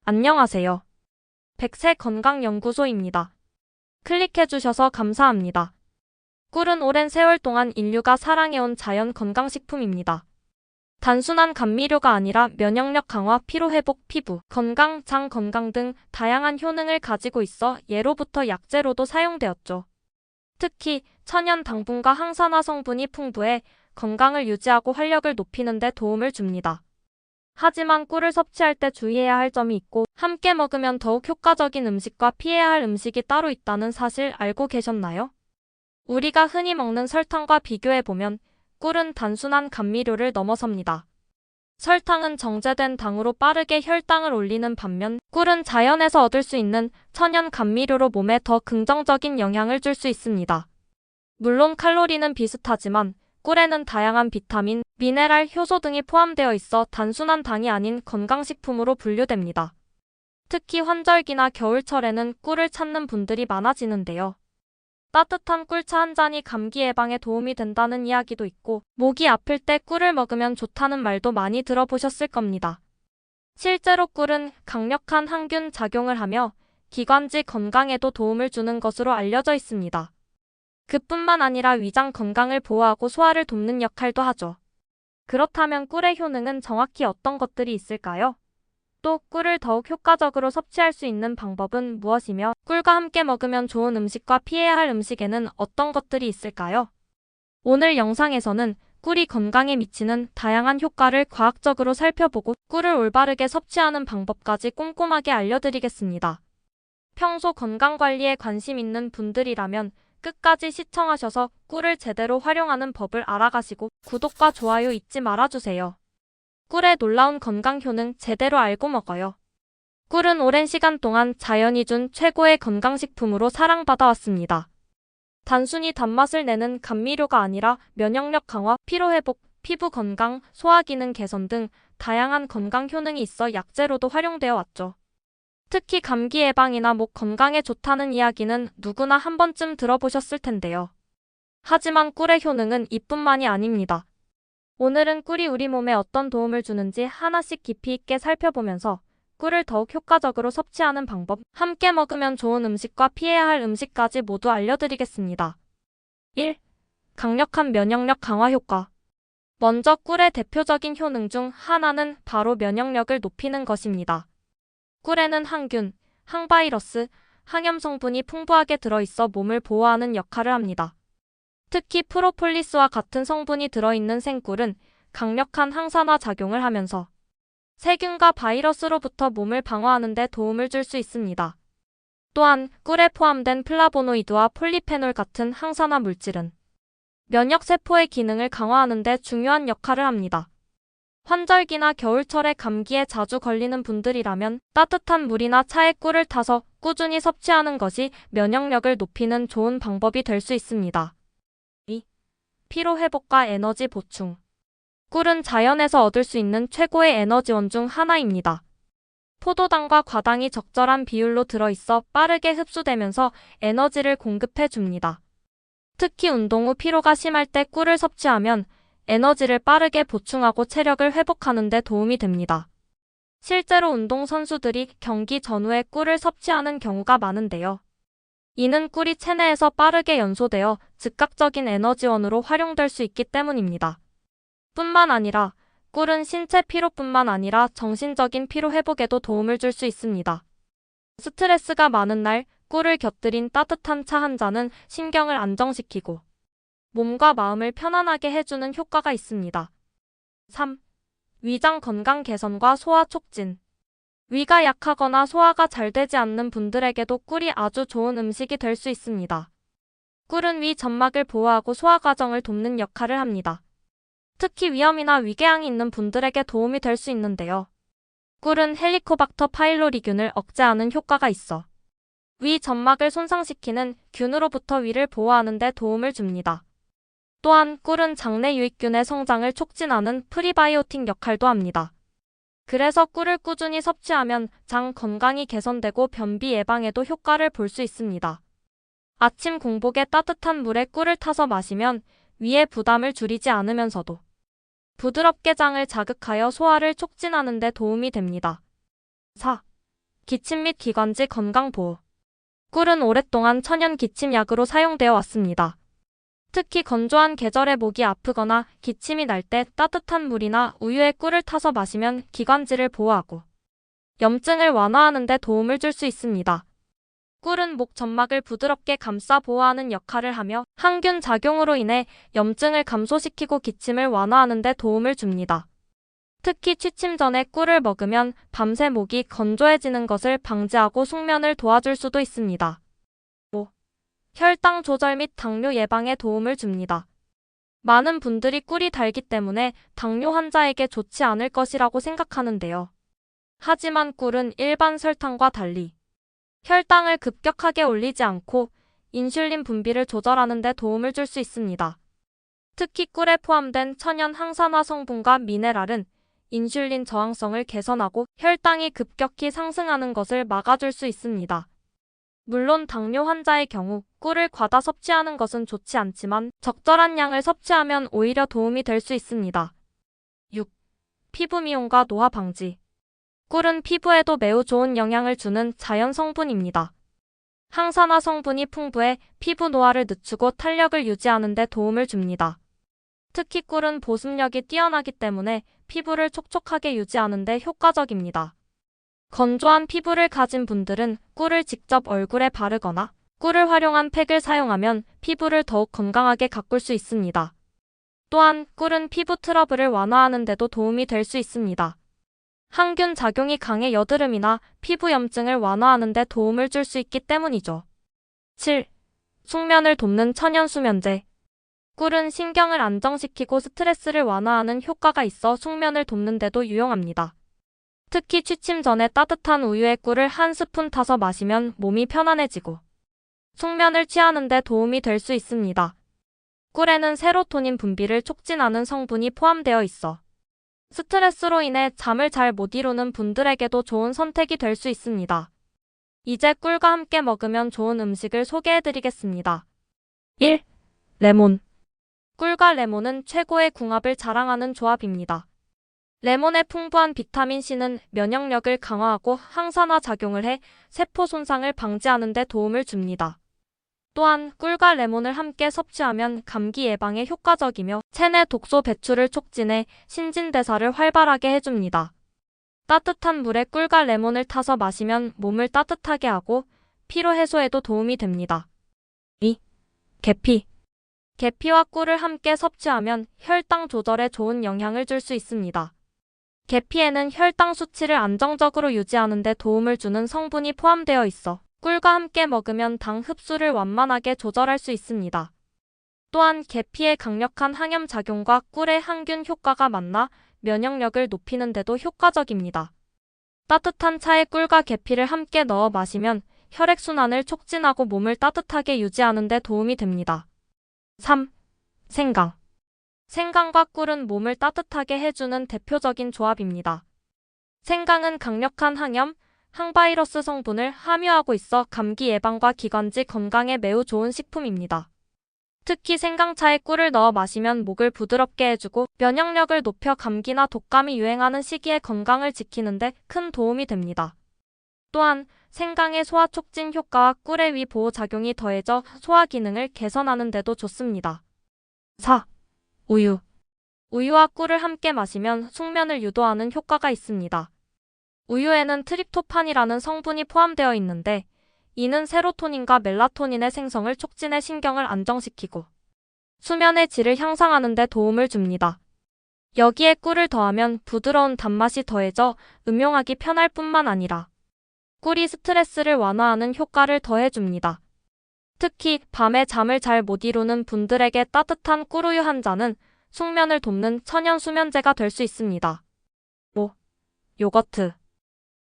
안녕하세요. 백세 건강연구소입니다. 클릭해주셔서 감사합니다. 꿀은 오랜 세월 동안 인류가 사랑해온 자연 건강식품입니다. 단순한 감미료가 아니라 면역력 강화, 피로회복, 피부 건강, 장 건강 등 다양한 효능을 가지고 있어 예로부터 약재로도 사용되었죠. 특히 천연 당분과 항산화 성분이 풍부해 건강을 유지하고 활력을 높이는 데 도움을 줍니다. 하지만 꿀을 섭취할 때 주의해야 할 점이 있고 함께 먹으면 더욱 효과적인 음식과 피해야 할 음식이 따로 있다는 사실 알고 계셨나요? 우리가 흔히 먹는 설탕과 비교해보면 꿀은 단순한 감미료를 넘어섭니다. 설탕은 정제된 당으로 빠르게 혈당을 올리는 반면 꿀은 자연에서 얻을 수 있는 천연 감미료로 몸에 더 긍정적인 영향을 줄 수 있습니다. 물론 칼로리는 비슷하지만 꿀에는 다양한 비타민, 미네랄, 효소 등이 포함되어 있어 단순한 당이 아닌 건강식품으로 분류됩니다. 특히 환절기나 겨울철에는 꿀을 찾는 분들이 많아지는데요. 따뜻한 꿀차 한 잔이 감기 예방에 도움이 된다는 이야기도 있고 목이 아플 때 꿀을 먹으면 좋다는 말도 많이 들어보셨을 겁니다. 실제로 꿀은 강력한 항균 작용을 하며 기관지 건강에도 도움을 주는 것으로 알려져 있습니다. 그뿐만 아니라 위장 건강을 보호하고 소화를 돕는 역할도 하죠. 그렇다면 꿀의 효능은 정확히 어떤 것들이 있을까요? 또 꿀을 더욱 효과적으로 섭취할 수 있는 방법은 무엇이며 꿀과 함께 먹으면 좋은 음식과 피해야 할 음식에는 어떤 것들이 있을까요? 오늘 영상에서는 꿀이 건강에 미치는 다양한 효과를 과학적으로 살펴보고 꿀을 올바르게 섭취하는 방법까지 꼼꼼하게 알려드리겠습니다. 평소 건강관리에 관심 있는 분들이라면 끝까지 시청하셔서 꿀을 제대로 활용하는 법을 알아가시고 구독과 좋아요 잊지 말아주세요. 꿀의 놀라운 건강 효능 제대로 알고 먹어요. 꿀은 오랜 시간 동안 자연이 준 최고의 건강식품으로 사랑받아왔습니다. 단순히 단맛을 내는 감미료가 아니라 면역력 강화, 피로회복, 피부 건강, 소화기능 개선 등 다양한 건강 효능이 있어 약재로도 활용되어 왔죠. 특히 감기 예방이나 목 건강에 좋다는 이야기는 누구나 한 번쯤 들어보셨을 텐데요. 하지만 꿀의 효능은 이뿐만이 아닙니다. 오늘은 꿀이 우리 몸에 어떤 도움을 주는지 하나씩 깊이 있게 살펴보면서 꿀을 더욱 효과적으로 섭취하는 방법, 함께 먹으면 좋은 음식과 피해야 할 음식까지 모두 알려드리겠습니다. 1. 강력한 면역력 강화 효과. 먼저 꿀의 대표적인 효능 중 하나는 바로 면역력을 높이는 것입니다. 꿀에는 항균, 항바이러스, 항염 성분이 풍부하게 들어있어 몸을 보호하는 역할을 합니다. 특히 프로폴리스와 같은 성분이 들어있는 생꿀은 강력한 항산화 작용을 하면서 세균과 바이러스로부터 몸을 방어하는 데 도움을 줄 수 있습니다. 또한 꿀에 포함된 플라보노이드와 폴리페놀 같은 항산화 물질은 면역세포의 기능을 강화하는 데 중요한 역할을 합니다. 환절기나 겨울철에 감기에 자주 걸리는 분들이라면 따뜻한 물이나 차에 꿀을 타서 꾸준히 섭취하는 것이 면역력을 높이는 좋은 방법이 될 수 있습니다. 2. 피로회복과 에너지 보충. 꿀은 자연에서 얻을 수 있는 최고의 에너지원 중 하나입니다. 포도당과 과당이 적절한 비율로 들어있어 빠르게 흡수되면서 에너지를 공급해 줍니다. 특히 운동 후 피로가 심할 때 꿀을 섭취하면 에너지를 빠르게 보충하고 체력을 회복하는 데 도움이 됩니다. 실제로 운동선수들이 경기 전후에 꿀을 섭취하는 경우가 많은데요. 이는 꿀이 체내에서 빠르게 연소되어 즉각적인 에너지원으로 활용될 수 있기 때문입니다. 뿐만 아니라 꿀은 신체 피로뿐만 아니라 정신적인 피로 회복에도 도움을 줄 수 있습니다. 스트레스가 많은 날 꿀을 곁들인 따뜻한 차 한 잔은 신경을 안정시키고 몸과 마음을 편안하게 해주는 효과가 있습니다. 3. 위장 건강 개선과 소화 촉진. 위가 약하거나 소화가 잘 되지 않는 분들에게도 꿀이 아주 좋은 음식이 될 수 있습니다. 꿀은 위 점막을 보호하고 소화 과정을 돕는 역할을 합니다. 특히 위염이나 위궤양이 있는 분들에게 도움이 될 수 있는데요. 꿀은 헬리코박터 파일로리균을 억제하는 효과가 있어 위 점막을 손상시키는 균으로부터 위를 보호하는 데 도움을 줍니다. 또한 꿀은 장내 유익균의 성장을 촉진하는 프리바이오틱 역할도 합니다. 그래서 꿀을 꾸준히 섭취하면 장 건강이 개선되고 변비 예방에도 효과를 볼 수 있습니다. 아침 공복에 따뜻한 물에 꿀을 타서 마시면 위의 부담을 줄이지 않으면서도 부드럽게 장을 자극하여 소화를 촉진하는 데 도움이 됩니다. 4. 기침 및 기관지 건강 보호. 꿀은 오랫동안 천연 기침약으로 사용되어 왔습니다. 특히 건조한 계절에 목이 아프거나 기침이 날 때 따뜻한 물이나 우유에 꿀을 타서 마시면 기관지를 보호하고 염증을 완화하는 데 도움을 줄 수 있습니다. 꿀은 목 점막을 부드럽게 감싸 보호하는 역할을 하며 항균 작용으로 인해 염증을 감소시키고 기침을 완화하는 데 도움을 줍니다. 특히 취침 전에 꿀을 먹으면 밤새 목이 건조해지는 것을 방지하고 숙면을 도와줄 수도 있습니다. 5. 혈당 조절 및 당뇨 예방에 도움을 줍니다. 많은 분들이 꿀이 달기 때문에 당뇨 환자에게 좋지 않을 것이라고 생각하는데요. 하지만 꿀은 일반 설탕과 달리 혈당을 급격하게 올리지 않고 인슐린 분비를 조절하는 데 도움을 줄 수 있습니다. 특히 꿀에 포함된 천연 항산화 성분과 미네랄은 인슐린 저항성을 개선하고 혈당이 급격히 상승하는 것을 막아줄 수 있습니다. 물론 당뇨 환자의 경우 꿀을 과다 섭취하는 것은 좋지 않지만 적절한 양을 섭취하면 오히려 도움이 될 수 있습니다. 6. 피부 미용과 노화 방지. 꿀은 피부에도 매우 좋은 영향을 주는 자연 성분입니다. 항산화 성분이 풍부해 피부 노화를 늦추고 탄력을 유지하는 데 도움을 줍니다. 특히 꿀은 보습력이 뛰어나기 때문에 피부를 촉촉하게 유지하는 데 효과적입니다. 건조한 피부를 가진 분들은 꿀을 직접 얼굴에 바르거나 꿀을 활용한 팩을 사용하면 피부를 더욱 건강하게 가꿀 수 있습니다. 또한 꿀은 피부 트러블을 완화하는 데도 도움이 될 수 있습니다. 항균 작용이 강해 여드름이나 피부 염증을 완화하는 데 도움을 줄 수 있기 때문이죠. 7. 숙면을 돕는 천연 수면제. 꿀은 신경을 안정시키고 스트레스를 완화하는 효과가 있어 숙면을 돕는 데도 유용합니다. 특히 취침 전에 따뜻한 우유에 꿀을 한 스푼 타서 마시면 몸이 편안해지고 숙면을 취하는 데 도움이 될 수 있습니다. 꿀에는 세로토닌 분비를 촉진하는 성분이 포함되어 있어 스트레스로 인해 잠을 잘 못 이루는 분들에게도 좋은 선택이 될 수 있습니다. 이제 꿀과 함께 먹으면 좋은 음식을 소개해드리겠습니다. 1. 레몬. 꿀과 레몬은 최고의 궁합을 자랑하는 조합입니다. 레몬의 풍부한 비타민C는 면역력을 강화하고 항산화 작용을 해 세포 손상을 방지하는 데 도움을 줍니다. 또한 꿀과 레몬을 함께 섭취하면 감기 예방에 효과적이며 체내 독소 배출을 촉진해 신진대사를 활발하게 해줍니다. 따뜻한 물에 꿀과 레몬을 타서 마시면 몸을 따뜻하게 하고 피로 해소에도 도움이 됩니다. 2. 계피. 계피와 꿀을 함께 섭취하면 혈당 조절에 좋은 영향을 줄 수 있습니다. 계피에는 혈당 수치를 안정적으로 유지하는 데 도움을 주는 성분이 포함되어 있어 꿀과 함께 먹으면 당 흡수를 완만하게 조절할 수 있습니다. 또한 계피의 강력한 항염 작용과 꿀의 항균 효과가 만나 면역력을 높이는 데도 효과적입니다. 따뜻한 차에 꿀과 계피를 함께 넣어 마시면 혈액순환을 촉진하고 몸을 따뜻하게 유지하는 데 도움이 됩니다. 3. 생강. 생강과 꿀은 몸을 따뜻하게 해주는 대표적인 조합입니다. 생강은 강력한 항염, 항바이러스 성분을 함유하고 있어 감기 예방과 기관지 건강에 매우 좋은 식품입니다. 특히 생강차에 꿀을 넣어 마시면 목을 부드럽게 해주고 면역력을 높여 감기나 독감이 유행하는 시기에 건강을 지키는 데 큰 도움이 됩니다. 또한 생강의 소화 촉진 효과와 꿀의 위 보호 작용이 더해져 소화 기능을 개선하는 데도 좋습니다. 4. 우유. 우유와 꿀을 함께 마시면 숙면을 유도하는 효과가 있습니다. 우유에는 트립토판이라는 성분이 포함되어 있는데 이는 세로토닌과 멜라토닌의 생성을 촉진해 신경을 안정시키고 수면의 질을 향상하는 데 도움을 줍니다. 여기에 꿀을 더하면 부드러운 단맛이 더해져 음용하기 편할 뿐만 아니라 꿀이 스트레스를 완화하는 효과를 더해줍니다. 특히 밤에 잠을 잘 못 이루는 분들에게 따뜻한 꿀우유 한 잔은 숙면을 돕는 천연 수면제가 될 수 있습니다. 5. 요거트.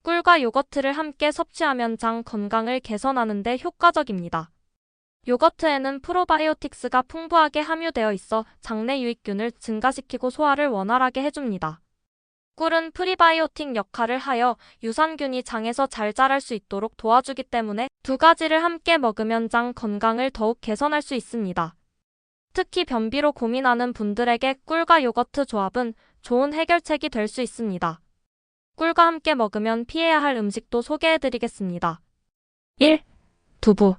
꿀과 요거트를 함께 섭취하면 장 건강을 개선하는 데 효과적입니다. 요거트에는 프로바이오틱스가 풍부하게 함유되어 있어 장내 유익균을 증가시키고 소화를 원활하게 해줍니다. 꿀은 프리바이오틱 역할을 하여 유산균이 장에서 잘 자랄 수 있도록 도와주기 때문에 두 가지를 함께 먹으면 장 건강을 더욱 개선할 수 있습니다. 특히 변비로 고민하는 분들에게 꿀과 요거트 조합은 좋은 해결책이 될 수 있습니다. 꿀과 함께 먹으면 피해야 할 음식도 소개해드리겠습니다. 1. 두부.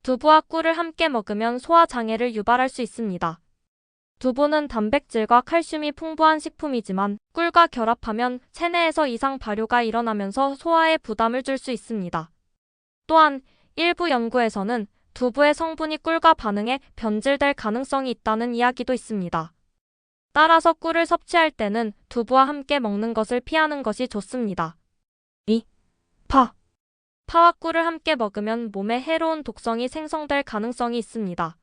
두부와 꿀을 함께 먹으면 소화장애를 유발할 수 있습니다. 두부는 단백질과 칼슘이 풍부한 식품이지만 꿀과 결합하면 체내에서 이상 발효가 일어나면서 소화에 부담을 줄 수 있습니다. 또한 일부 연구에서는 두부의 성분이 꿀과 반응해 변질될 가능성이 있다는 이야기도 있습니다. 따라서 꿀을 섭취할 때는 두부와 함께 먹는 것을 피하는 것이 좋습니다. 2. 파. 파와 꿀을 함께 먹으면 몸에 해로운 독성이 생성될 가능성이 있습니다.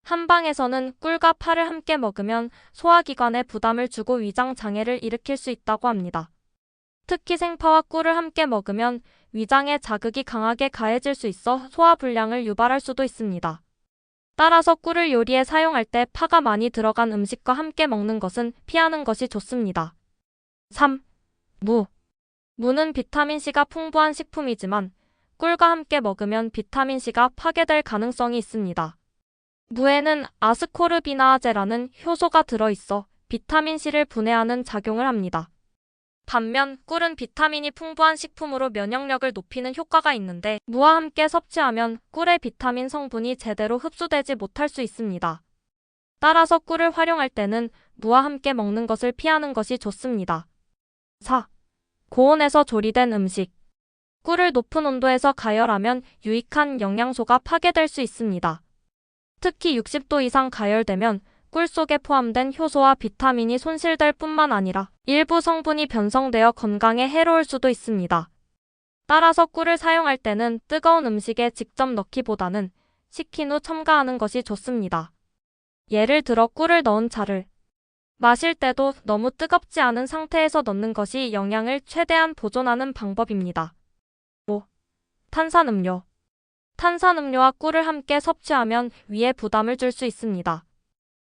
한방에서는 꿀과 파를 함께 먹으면 소화기관에 부담을 주고 위장 장애를 일으킬 수 있다고 합니다. 특히 생파와 꿀을 함께 먹으면 위장에 자극이 강하게 가해질 수 있어 소화불량을 유발할 수도 있습니다. 따라서 꿀을 요리에 사용할 때 파가 많이 들어간 음식과 함께 먹는 것은 피하는 것이 좋습니다. 3. 무. 무는 비타민C가 풍부한 식품이지만 꿀과 함께 먹으면 비타민C가 파괴될 가능성이 있습니다. 무에는 아스코르비나아제라는 효소가 들어있어 비타민C를 분해하는 작용을 합니다. 반면 꿀은 비타민이 풍부한 식품으로 면역력을 높이는 효과가 있는데 무와 함께 섭취하면 꿀의 비타민 성분이 제대로 흡수되지 못할 수 있습니다. 따라서 꿀을 활용할 때는 무와 함께 먹는 것을 피하는 것이 좋습니다. 4. 고온에서 조리된 음식. 꿀을 높은 온도에서 가열하면 유익한 영양소가 파괴될 수 있습니다. 특히 60도 이상 가열되면 꿀 속에 포함된 효소와 비타민이 손실될 뿐만 아니라 일부 성분이 변성되어 건강에 해로울 수도 있습니다. 따라서 꿀을 사용할 때는 뜨거운 음식에 직접 넣기보다는 식힌 후 첨가하는 것이 좋습니다. 예를 들어 꿀을 넣은 차를 마실 때도 너무 뜨겁지 않은 상태에서 넣는 것이 영양을 최대한 보존하는 방법입니다. 5. 탄산음료. 탄산음료와 꿀을 함께 섭취하면 위에 부담을 줄 수 있습니다.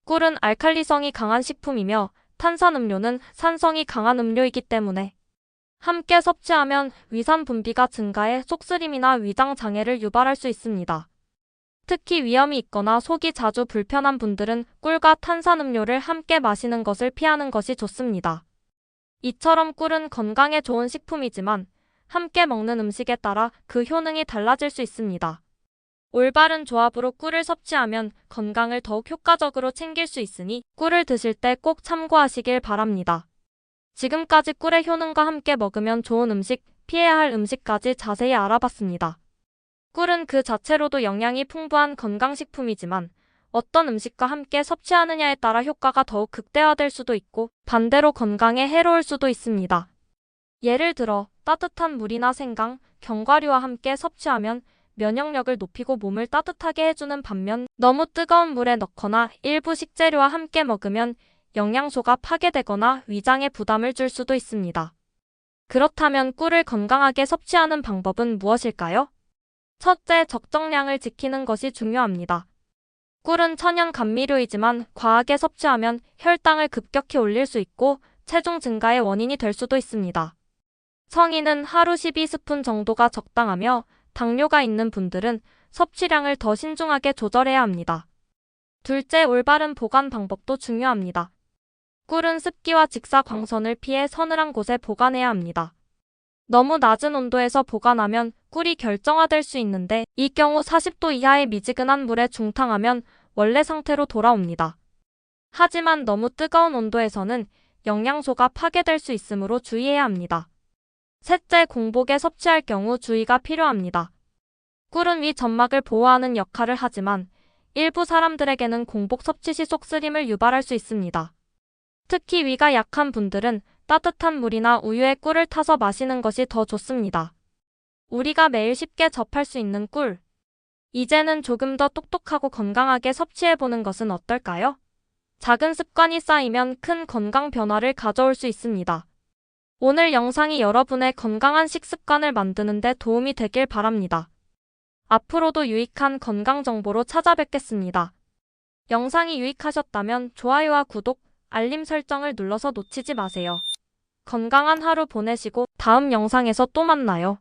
꿀은 알칼리성이 강한 식품이며 탄산음료는 산성이 강한 음료이기 때문에 함께 섭취하면 위산 분비가 증가해 속쓰림이나 위장 장애를 유발할 수 있습니다. 특히 위염이 있거나 속이 자주 불편한 분들은 꿀과 탄산음료를 함께 마시는 것을 피하는 것이 좋습니다. 이처럼 꿀은 건강에 좋은 식품이지만 함께 먹는 음식에 따라 그 효능이 달라질 수 있습니다. 올바른 조합으로 꿀을 섭취하면 건강을 더욱 효과적으로 챙길 수 있으니 꿀을 드실 때 꼭 참고하시길 바랍니다. 지금까지 꿀의 효능과 함께 먹으면 좋은 음식, 피해야 할 음식까지 자세히 알아봤습니다. 꿀은 그 자체로도 영양이 풍부한 건강식품이지만 어떤 음식과 함께 섭취하느냐에 따라 효과가 더욱 극대화될 수도 있고 반대로 건강에 해로울 수도 있습니다. 예를 들어 따뜻한 물이나 생강, 견과류와 함께 섭취하면 면역력을 높이고 몸을 따뜻하게 해주는 반면 너무 뜨거운 물에 넣거나 일부 식재료와 함께 먹으면 영양소가 파괴되거나 위장에 부담을 줄 수도 있습니다. 그렇다면 꿀을 건강하게 섭취하는 방법은 무엇일까요? 첫째, 적정량을 지키는 것이 중요합니다. 꿀은 천연 감미료이지만 과하게 섭취하면 혈당을 급격히 올릴 수 있고 체중 증가의 원인이 될 수도 있습니다. 성인은 하루 12스푼 정도가 적당하며 당뇨가 있는 분들은 섭취량을 더 신중하게 조절해야 합니다. 둘째, 올바른 보관 방법도 중요합니다. 꿀은 습기와 직사광선을 피해 서늘한 곳에 보관해야 합니다. 너무 낮은 온도에서 보관하면 꿀이 결정화될 수 있는데 이 경우 40도 이하의 미지근한 물에 중탕하면 원래 상태로 돌아옵니다. 하지만 너무 뜨거운 온도에서는 영양소가 파괴될 수 있으므로 주의해야 합니다. 셋째, 공복에 섭취할 경우 주의가 필요합니다. 꿀은 위 점막을 보호하는 역할을 하지만 일부 사람들에게는 공복 섭취 시 속쓰림을 유발할 수 있습니다. 특히 위가 약한 분들은 따뜻한 물이나 우유에 꿀을 타서 마시는 것이 더 좋습니다. 우리가 매일 쉽게 접할 수 있는 꿀. 이제는 조금 더 똑똑하고 건강하게 섭취해보는 것은 어떨까요? 작은 습관이 쌓이면 큰 건강 변화를 가져올 수 있습니다. 오늘 영상이 여러분의 건강한 식습관을 만드는 데 도움이 되길 바랍니다. 앞으로도 유익한 건강 정보로 찾아뵙겠습니다. 영상이 유익하셨다면 좋아요와 구독, 알림 설정을 눌러서 놓치지 마세요. 건강한 하루 보내시고 다음 영상에서 또 만나요.